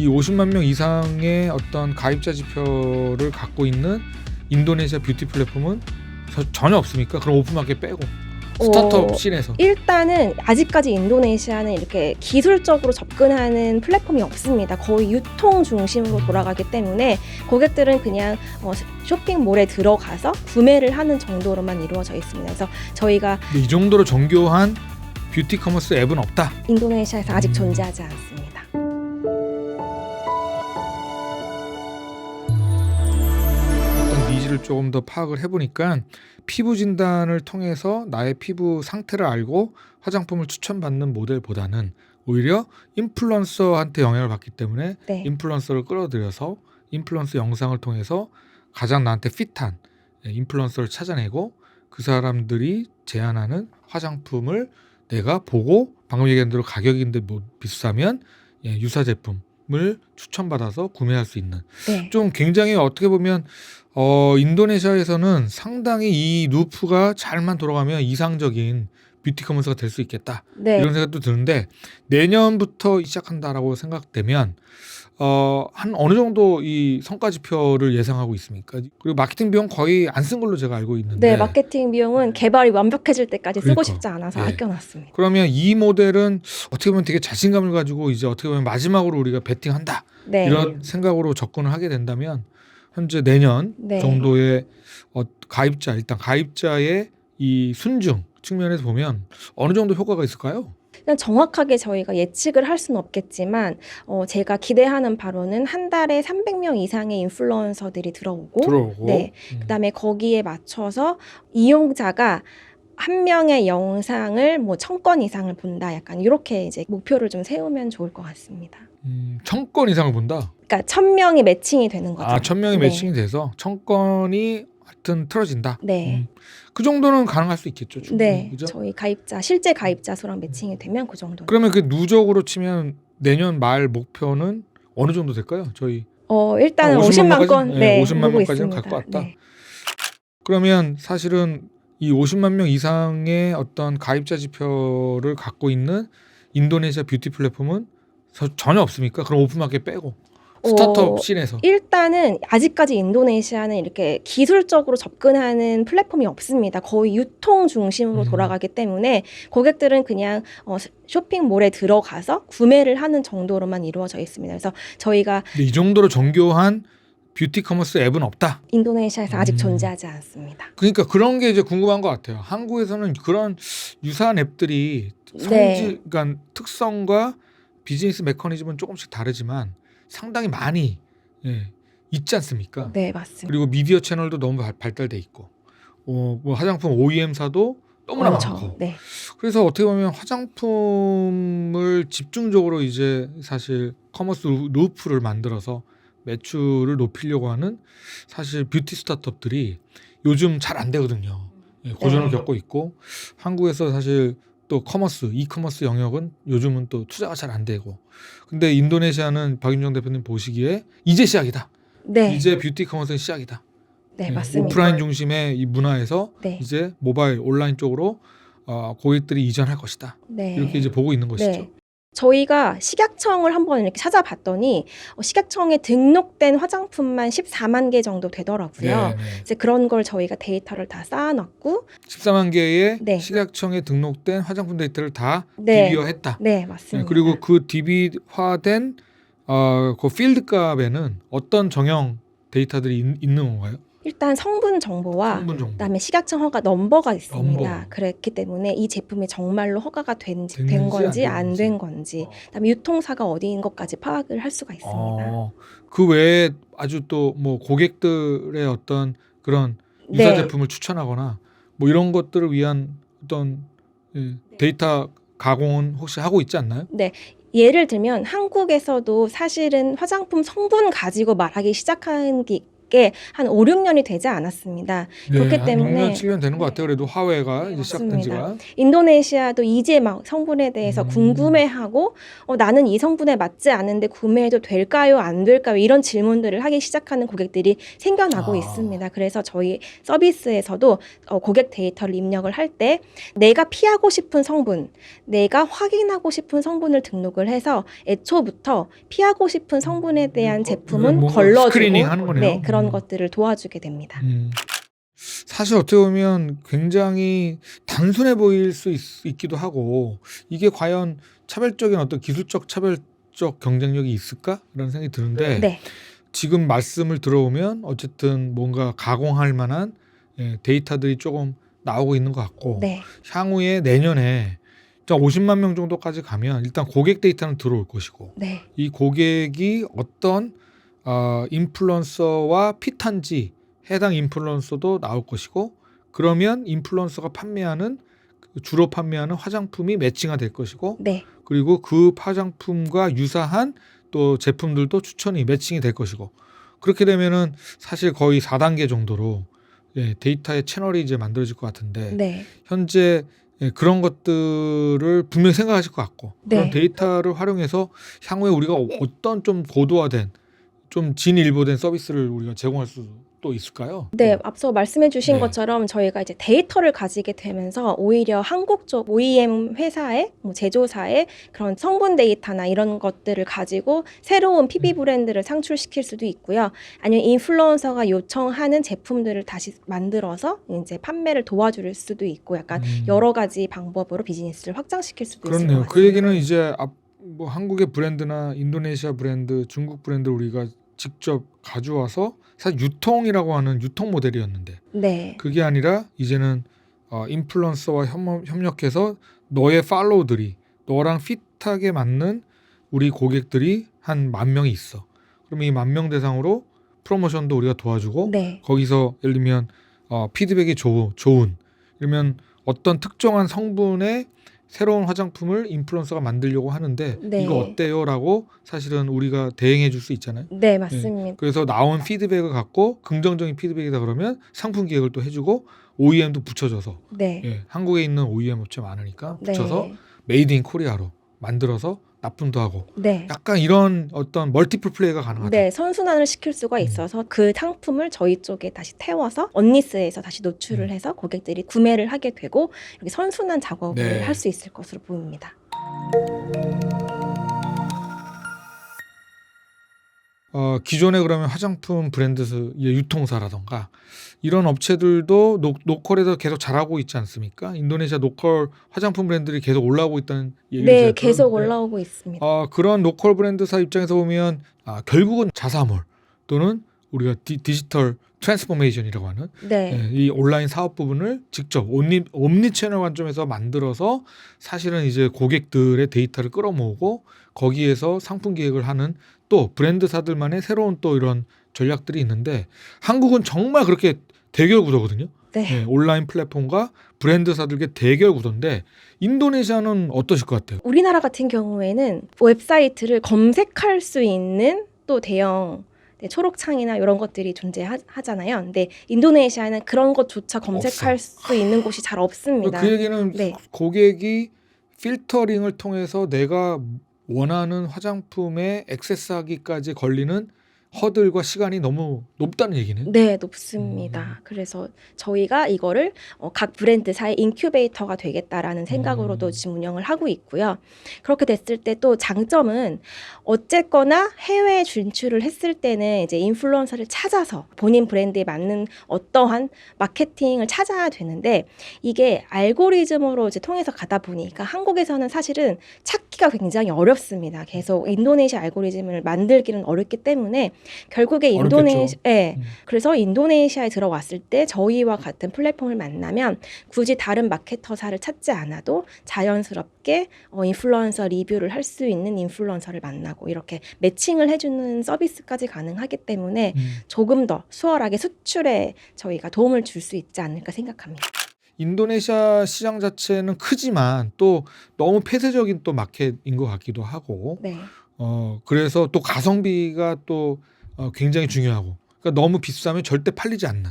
50만 명 이상의 어떤 가입자 지표를 갖고 있는 인도네시아 뷰티 플랫폼은 전혀 없습니까? 그럼 오픈마켓 빼고 스타트업 씬에서 일단은 아직까지 인도네시아는 이렇게 기술적으로 접근하는 플랫폼이 없습니다. 거의 유통 중심으로 돌아가기 때문에 고객들은 그냥 쇼핑몰에 들어가서 구매를 하는 정도로만 이루어져 있습니다. 그래서 저희가 이 정도로 정교한 뷰티 커머스 앱은 없다. 인도네시아에서 아직 존재하지 않습니다. 어떤 니즈를 조금 더 파악을 해보니까 피부 진단을 통해서 나의 피부 상태를 알고 화장품을 추천받는 모델보다는 오히려 인플루언서한테 영향을 받기 때문에 네. 인플루언서를 끌어들여서 인플루언서 영상을 통해서 가장 나한테 핏한 인플루언서를 찾아내고 그 사람들이 제안하는 화장품을 내가 보고 방금 얘기한 대로 가격인데 뭐 비싸면 유사 제품을 추천받아서 구매할 수 있는 네. 좀 굉장히 어떻게 보면 인도네시아에서는 상당히 이 루프가 잘만 돌아가면 이상적인 뷰티 커머스가 될 수 있겠다. 네. 이런 생각도 드는데 내년부터 시작한다라고 생각되면 한 어느 정도 이 성과 지표를 예상하고 있습니까? 그리고 마케팅 비용 거의 안 쓴 걸로 제가 알고 있는데 네, 마케팅 비용은 개발이 완벽해질 때까지 쓰고 그러니까. 싶지 않아서 예. 아껴놨습니다. 그러면 이 모델은 어떻게 보면 되게 자신감을 가지고 이제 어떻게 보면 마지막으로 우리가 베팅한다 네. 이런 생각으로 접근을 하게 된다면 현재 내년 네. 정도의 가입자 일단 가입자의 이 순증 측면에서 보면 어느 정도 효과가 있을까요? 그냥 정확하게 저희가 예측을 할 수는 없겠지만 제가 기대하는 바로는 한 달에 300명 이상의 인플루언서들이 들어오고 네. 그다음에 거기에 맞춰서 이용자가 한 명의 영상을 뭐 1000건 이상을 본다. 약간 이렇게 이제 목표를 좀 세우면 좋을 것 같습니다. 1000건 이상을 본다. 그러니까 1000명이 매칭이 되는 거죠. 1000명이 네. 매칭이 돼서 1000건이 하여튼 틀어진다. 네. 그 정도는 가능할 수 있겠죠. 충분히. 네. 그죠? 저희 실제 가입자 수랑 매칭이 되면 그 정도. 그러면 그 누적으로 치면 내년 말 목표는 어느 정도 될까요? 저희 일단은 50만 건 네, 50만 보고 명까지는 있습니다. 갈 것 같다. 네. 그러면 사실은 이 50만 명 이상의 어떤 가입자 지표를 갖고 있는 인도네시아 뷰티 플랫폼은 전혀 없습니까? 그럼 오픈마켓 빼고 스타트업 씬에서 일단은 아직까지 인도네시아는 이렇게 기술적으로 접근하는 플랫폼이 없습니다. 거의 유통 중심으로 돌아가기 때문에 고객들은 그냥 쇼핑몰에 들어가서 구매를 하는 정도로만 이루어져 있습니다. 그래서 저희가 이 정도로 정교한 뷰티 커머스 앱은 없다. 인도네시아에서 아직 존재하지 않습니다. 그러니까 그런 게 이제 궁금한 것 같아요. 한국에서는 그런 유사한 앱들이 네. 그러니까 특성과 비즈니스 메커니즘은 조금씩 다르지만 상당히 많이 있지 않습니까? 네, 맞습니다. 그리고 미디어 채널도 너무 발달돼 있고 뭐 화장품 OEM사도 너무나 그렇죠. 많고 네. 그래서 어떻게 보면 화장품을 집중적으로 이제 사실 커머스 루프를 만들어서 매출을 높이려고 하는 사실 뷰티 스타트업들이 요즘 잘 안 되거든요. 고전을 네. 겪고 있고 한국에서 사실 또 이커머스 영역은 요즘은 또 투자가 잘 안 되고 근데 인도네시아는 박윤정 대표님 보시기에 이제 시작이다. 네. 이제 뷰티 커머스는 시작이다. 네, 맞습니다. 오프라인 중심의 이 문화에서 네. 이제 모바일 온라인 쪽으로 고객들이 이전할 것이다. 네. 이렇게 이제 보고 있는 것이죠. 네. 저희가 식약청을 한번 이렇게 찾아봤더니 식약청에 등록된 화장품만 14만 개 정도 되더라고요. 네. 이제 그런 걸 저희가 데이터를 다 쌓아놨고 14만 개의 네. 식약청에 등록된 화장품 데이터를 다 네. DB화했다. 네, 맞습니다. 그리고 그 DB화된 그 필드 값에는 어떤 정형 데이터들이 있는 건가요? 일단 성분 정보와 성분 정보. 그다음에 식약청 허가 넘버가 있습니다. 넘버. 그렇기 때문에 이 제품이 정말로 허가가 된 됐는지 건지 안 안 된 건지, 그다음에 유통사가 어디인 것까지 파악을 할 수가 있습니다. 그 외에 아주 또 뭐 고객들의 어떤 그런 유사 네. 제품을 추천하거나 뭐 이런 것들을 위한 어떤 데이터 가공은 혹시 하고 있지 않나요? 네. 예를 들면 한국에서도 사실은 화장품 성분 가지고 말하기 시작한 게 게 한 5, 6년이 되지 않았습니다. 네, 그렇기 한 때문에 6년, 7년 되는 것 같아요. 그래도 화웨가 이제 시작된 지가. 인도네시아도 이제 막 성분에 대해서 궁금해하고 나는 이 성분에 맞지 않은데 구매해도 될까요? 안 될까요? 이런 질문들을 하기 시작하는 고객들이 생겨나고 있습니다. 그래서 저희 서비스에서도 고객 데이터를 입력을 할 때 내가 피하고 싶은 성분, 내가 확인하고 싶은 성분을 등록을 해서 애초부터 피하고 싶은 성분에 대한 제품은 걸러주고 스크리닝하는 거네요. 네, 그런 것들을 도와주게 됩니다. 사실 어떻게 보면 굉장히 단순해 보일 수 있기도 하고 이게 과연 차별적인 어떤 기술적 차별적 경쟁력이 있을까? 이런 생각이 드는데 네. 지금 말씀을 들어오면 어쨌든 뭔가 가공할 만한 데이터들이 조금 나오고 있는 것 같고 네. 향후에 내년에 50만 명 정도까지 가면 일단 고객 데이터는 들어올 것이고 네. 이 고객이 어떤 인플루언서와 핏한지 해당 인플루언서도 나올 것이고 그러면 인플루언서가 주로 판매하는 화장품이 매칭화 될 것이고 네. 그리고 그 화장품과 유사한 또 제품들도 추천이 매칭이 될 것이고 그렇게 되면은 사실 거의 4단계 정도로 데이터의 채널이 이제 만들어질 것 같은데 네. 현재 그런 것들을 분명히 생각하실 것 같고 그런 네. 데이터를 활용해서 향후에 우리가 어떤 좀 고도화된 좀 진일보된 서비스를 우리가 제공할 수도 있을까요? 네, 앞서 말씀해 주신 네. 것처럼 저희가 이제 데이터를 가지게 되면서 오히려 한국 쪽 OEM 회사의 제조사의 그런 성분 데이터나 이런 것들을 가지고 새로운 PB 브랜드를 창출시킬 수도 있고요. 아니면 인플루언서가 요청하는 제품들을 다시 만들어서 이제 판매를 도와줄 수도 있고 약간 여러 가지 방법으로 비즈니스를 확장시킬 수도 있을 것 그렇네요. 같습니다. 그 얘기는 이제 뭐 한국의 브랜드나 인도네시아 브랜드, 중국 브랜드 우리가 직접 가져와서 사실 유통이라고 하는 유통 모델이었는데 네. 그게 아니라 이제는 인플루언서와 협력해서 너의 팔로우들이 너랑 핏하게 맞는 우리 고객들이 한 10,000명이 있어. 그러면 이 10,000명 대상으로 프로모션도 우리가 도와주고 네. 거기서 예를 들면 피드백이 좋은 그러면 어떤 특정한 성분의 새로운 화장품을 인플루언서가 만들려고 하는데 네. 이거 어때요? 라고 사실은 우리가 대행해 줄 수 있잖아요. 네, 맞습니다. 그래서 나온 피드백을 갖고 긍정적인 피드백이다 그러면 상품 기획을 또 해주고 OEM도 붙여줘서 네. 한국에 있는 OEM 업체 많으니까 붙여서 네. 메이드 인 코리아로 만들어서 납품도 하고 네. 약간 이런 어떤 멀티플 플레이가 가능하다. 네, 선순환을 시킬 수가 있어서 그 상품을 저희 쪽에 다시 태워서 언니스에서 다시 노출을 해서 고객들이 구매를 하게 되고 이렇게 선순환 작업을 네. 할 수 있을 것으로 보입니다. 기존에 그러면 화장품 브랜드 유통사라던가 이런 업체들도 노컬에서 계속 잘하고 있지 않습니까? 인도네시아 노컬 화장품 브랜드들이 계속 올라오고 있다는 얘기를 네, 제가 계속 들었는데 올라오고 있습니다. 그런 노컬 브랜드사 입장에서 보면 결국은 자사몰 또는 우리가 디지털 트랜스포메이션이라고 하는 네. 이 온라인 사업 부분을 직접 옴니 채널 관점에서 만들어서 사실은 이제 고객들의 데이터를 끌어모으고 거기에서 상품 기획을 하는 또 브랜드사들만의 새로운 또 이런 전략들이 있는데 한국은 정말 그렇게 대결 구도거든요. 네. 온라인 플랫폼과 브랜드사들의 대결 구도인데 인도네시아는 어떠실 것 같아요? 우리나라 같은 경우에는 웹사이트를 검색할 수 있는 또 대형 초록창이나 이런 것들이 존재하잖아요. 근데 인도네시아는 그런 것조차 검색할 수 있는 곳이 잘 없습니다. 그 얘기는 네. 고객이 필터링을 통해서 내가 원하는 화장품에 액세스하기까지 걸리는 허들과 시간이 너무 높다는 얘기는? 네, 높습니다. 그래서 저희가 이거를 각 브랜드사의 인큐베이터가 되겠다라는 생각으로도 지금 운영을 하고 있고요. 그렇게 됐을 때 또 장점은 어쨌거나 해외 진출을 했을 때는 이제 인플루언서를 찾아서 본인 브랜드에 맞는 어떠한 마케팅을 찾아야 되는데 이게 알고리즘으로 이제 통해서 가다 보니까 한국에서는 사실은 찾기가 굉장히 어렵습니다. 계속 인도네시아 알고리즘을 만들기는 어렵기 때문에 결국에 그래서 인도네시아에 들어왔을 때 저희와 같은 플랫폼을 만나면 굳이 다른 마케터사를 찾지 않아도 자연스럽게 인플루언서 리뷰를 할 수 있는 인플루언서를 만나고 이렇게 매칭을 해주는 서비스까지 가능하기 때문에 조금 더 수월하게 수출에 저희가 도움을 줄 수 있지 않을까 생각합니다. 인도네시아 시장 자체는 크지만 또 너무 폐쇄적인 또 마켓인 것 같기도 하고 네. 그래서 또 가성비가 또 굉장히 중요하고 그러니까 너무 비싸면 절대 팔리지 않는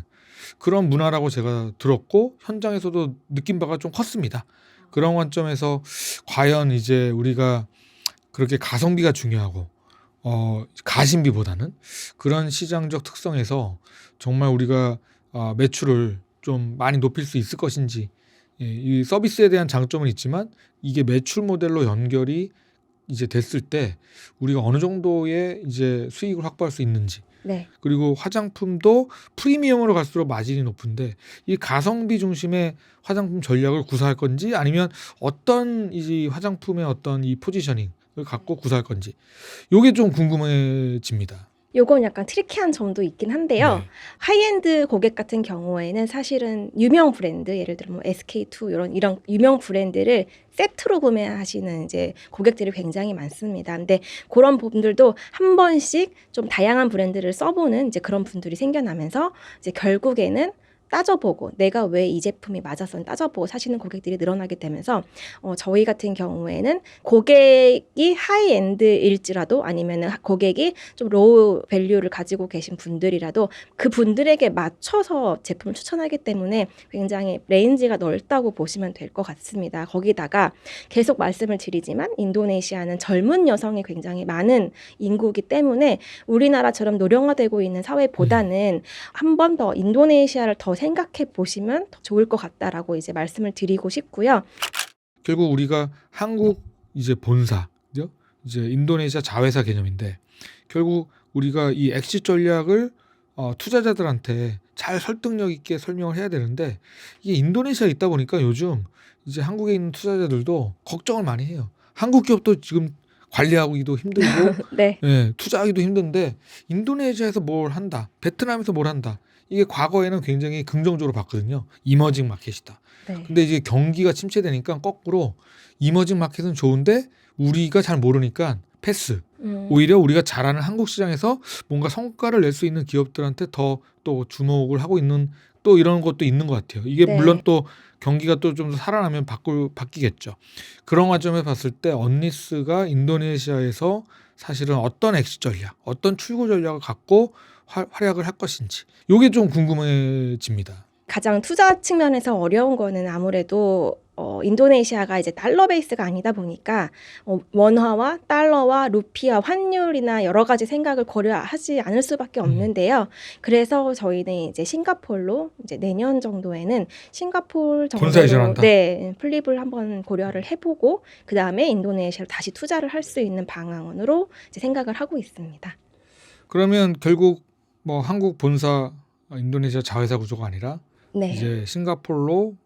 그런 문화라고 제가 들었고 현장에서도 느낀 바가 좀 컸습니다. 그런 관점에서 과연 이제 우리가 그렇게 가성비가 중요하고 가심비보다는 그런 시장적 특성에서 정말 우리가 매출을 좀 많이 높일 수 있을 것인지, 이 서비스에 대한 장점은 있지만 이게 매출 모델로 연결이 이제 됐을 때 우리가 어느 정도의 이제 수익을 확보할 수 있는지, 네. 그리고 화장품도 프리미엄으로 갈수록 마진이 높은데 이 가성비 중심의 화장품 전략을 구사할 건지 아니면 어떤 이 화장품의 어떤 이 포지셔닝을 갖고 구사할 건지 요게 좀 궁금해집니다. 요건 약간 트리키한 점도 있긴 한데요. 네. 하이엔드 고객 같은 경우에는 사실은 유명 브랜드, 예를 들어 뭐 SK2 이런 유명 브랜드를 세트로 구매하시는 이제 고객들이 굉장히 많습니다. 근데 그런 분들도 한 번씩 좀 다양한 브랜드를 써보는 이제 그런 분들이 생겨나면서 이제 결국에는 따져보고 내가 왜 이 제품이 맞아서 따져보고 사시는 고객들이 늘어나게 되면서 저희 같은 경우에는 고객이 하이엔드일지라도 아니면 고객이 좀 로우 밸류를 가지고 계신 분들이라도 그 분들에게 맞춰서 제품을 추천하기 때문에 굉장히 레인지가 넓다고 보시면 될 것 같습니다. 거기다가 계속 말씀을 드리지만 인도네시아는 젊은 여성이 굉장히 많은 인구이기 때문에 우리나라처럼 노령화되고 있는 사회보다는 한 번 더 인도네시아를 더 생각해 보시면 더 좋을 것 같다라고 이제 말씀을 드리고 싶고요. 결국 우리가 한국 이제 본사, 그죠? 이제 인도네시아 자회사 개념인데 결국 우리가 이 엑시 전략을 투자자들한테 잘 설득력 있게 설명을 해야 되는데 이게 인도네시아에 있다 보니까 요즘 이제 한국에 있는 투자자들도 걱정을 많이 해요. 한국 기업도 지금 관리하기도 힘들고 네. 투자하기도 힘든데 인도네시아에서 뭘 한다, 베트남에서 뭘 한다. 이게 과거에는 굉장히 긍정적으로 봤거든요. 이머징 마켓이다. 네. 근데 이제 경기가 침체되니까 거꾸로 이머징 마켓은 좋은데 우리가 잘 모르니까 패스. 오히려 우리가 잘하는 한국 시장에서 뭔가 성과를 낼 수 있는 기업들한테 더 또 주목을 하고 있는 또 이런 것도 있는 것 같아요. 이게 네. 물론 또 경기가 또 좀 살아나면 바뀌겠죠. 그런 관점에 봤을 때 언니스가 인도네시아에서 사실은 어떤 엑시 전략, 어떤 출구 전략을 갖고 활약을 할 것인지 이게 좀 궁금해집니다. 가장 투자 측면에서 어려운 거는 아무래도 인도네시아가 이제 달러 베이스가 아니다 보니까 원화와 달러와 루피아 환율이나 여러 가지 생각을 고려하지 않을 수밖에 없는데요. 그래서 저희는 이제 싱가포르로 이제 내년 정도에는 싱가포르 본사 정도로 이전한다. 플립을 한번 고려를 해보고 그 다음에 인도네시아로 다시 투자를 할 수 있는 방안으로 이제 생각을 하고 있습니다. 그러면 결국 뭐 한국 본사 인도네시아 자회사 구조가 아니라 네. 이제 싱가포르로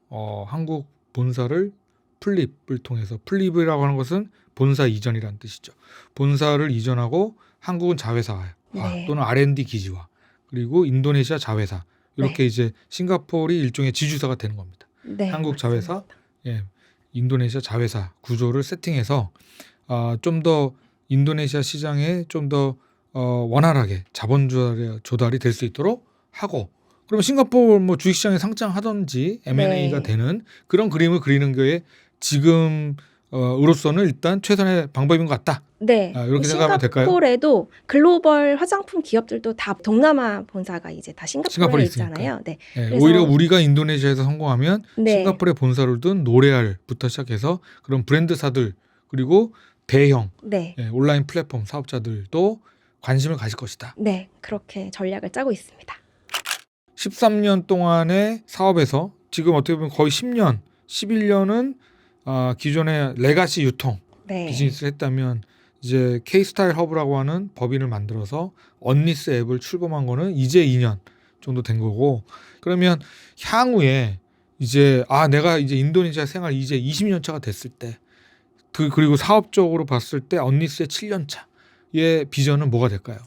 한국 본사를 플립을 통해서 플립이라고 하는 것은 본사 이전이라는 뜻이죠. 본사를 이전하고 한국은 자회사화 네. 또는 R&D 기지화 그리고 인도네시아 자회사 이렇게 이제 싱가포르이 일종의 지주사가 되는 겁니다. 네, 한국 자회사, 맞습니다. 인도네시아 자회사 구조를 세팅해서 좀 더 인도네시아 시장에 좀 더 원활하게 자본 조달이 될 수 있도록 하고 그러면 싱가포르 뭐 주식시장에 상장하든지 M&A가 네. 되는 그런 그림을 그리는 게 지금 으로서는 일단 최선의 방법인 것 같다. 네. 이렇게 생각하면 될까요? 싱가포르에도 글로벌 화장품 기업들도 다 동남아 본사가 이제 다 싱가포르에 싱가포르에 있잖아요. 네. 그래서 오히려 우리가 인도네시아에서 성공하면 네. 싱가포르에 본사를 둔 노레알부터 시작해서 그런 브랜드사들 그리고 대형 네. 온라인 플랫폼 사업자들도 관심을 가질 것이다. 네. 그렇게 전략을 짜고 있습니다. 13년 동안의 사업에서 지금 어떻게 보면 거의 10년, 11년은 기존의 레가시 유통 네. 비즈니스를 했다면 이제 K-스타일 허브라고 하는 법인을 만들어서 언니스 앱을 출범한 거는 이제 2년 정도 된 거고 그러면 향후에 이제 내가 이제 인도네시아 생활 이제 20년 차가 됐을 때 그리고 사업적으로 봤을 때 언니스의 7년 차의 비전은 뭐가 될까요?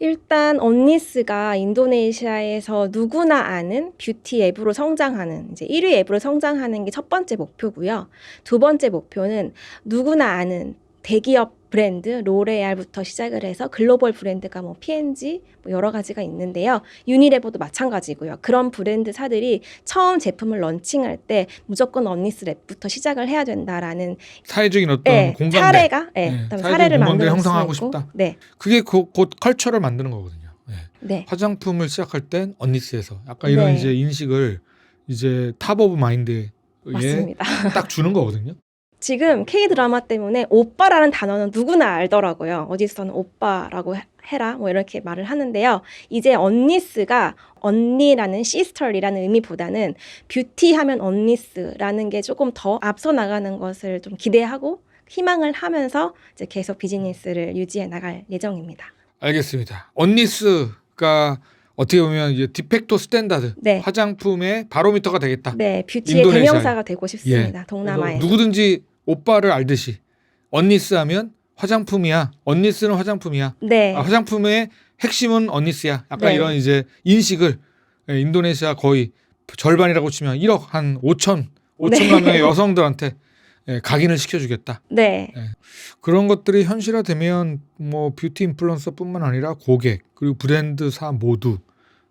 일단 언니스가 인도네시아에서 누구나 아는 뷰티 앱으로 성장하는 이제 1위 앱으로 성장하는 게 첫 번째 목표고요. 두 번째 목표는 누구나 아는 대기업 브랜드 로레알부터 시작을 해서 글로벌 브랜드가 뭐 P&G 뭐 여러 가지가 있는데요. 유니레버도 마찬가지고요. 그런 브랜드사들이 처음 제품을 런칭할 때 무조건 언니스 랩부터 시작을 해야 된다라는 사회적인 어떤 공감대, 사례가 그다음에 사례를 공감대를 만들어 형성하고 있고, 싶다. 네. 그게 곧 컬처를 만드는 거거든요. 네. 화장품을 시작할 땐 언니스에서 약간 이런 네. 이제 인식을 이제 탑 오브 마인드에 맞습니다. 딱 주는 거거든요. 지금 K-드라마 때문에 오빠라는 단어는 누구나 알더라고요. 어디서는 오빠라고 해라 뭐 이렇게 말을 하는데요. 이제 언니스가 언니라는 시스터리라는 의미보다는 뷰티하면 언니스라는 게 조금 더 앞서 나가는 것을 좀 기대하고 희망을 하면서 이제 계속 비즈니스를 유지해 나갈 예정입니다. 알겠습니다. 언니스가 어떻게 보면 이제 디펙토 스탠다드 네. 화장품의 바로미터가 되겠다. 네, 뷰티의 인도네시아에. 대명사가 되고 싶습니다. 예. 동남아에. 누구든지 오빠를 알듯이 언니스 하면 화장품이야. 언니스는 화장품이야. 네. 화장품의 핵심은 언니스야. 약간 네. 이런 이제 인식을 인도네시아 거의 절반이라고 치면 1억 한 5천만 명의 여성들한테 각인을 시켜주겠다. 네. 그런 것들이 현실화되면 뭐 뷰티 인플루언서뿐만 아니라 고객 그리고 브랜드사 모두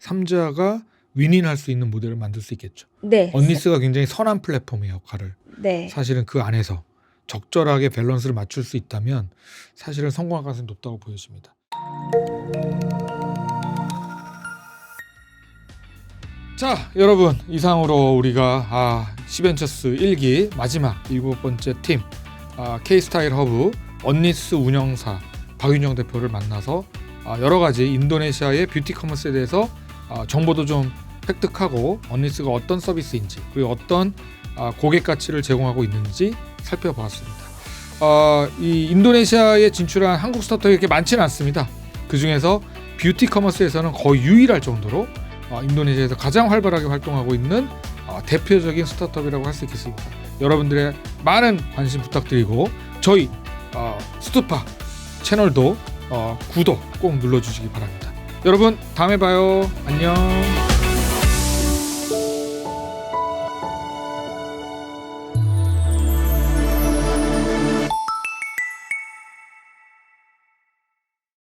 3자가 윈윈할 수 있는 모델을 만들 수 있겠죠. 네. 언니스가 굉장히 선한 플랫폼의 역할을 네. 사실은 그 안에서 적절하게 밸런스를 맞출 수 있다면 사실은 성공할 가능성이 높다고 보여집니다. 자, 여러분 이상으로 우리가 시벤처스 1기 마지막 7번째 팀 K-스타일 허브 언니스 운영사 박윤정 대표를 만나서 여러 가지 인도네시아의 뷰티 커머스에 대해서 정보도 좀 획득하고 언니스가 어떤 서비스인지 그리고 어떤 고객 가치를 제공하고 있는지 살펴보았습니다. 이 인도네시아에 진출한 한국 스타트업이 이렇게 많지는 않습니다. 그 중에서 뷰티 커머스에서는 거의 유일할 정도로 인도네시아에서 가장 활발하게 활동하고 있는 대표적인 스타트업이라고 할 수 있겠습니다. 여러분들의 많은 관심 부탁드리고 저희 스투파 채널도 구독 꼭 눌러주시기 바랍니다. 여러분 다음에 봐요. 안녕.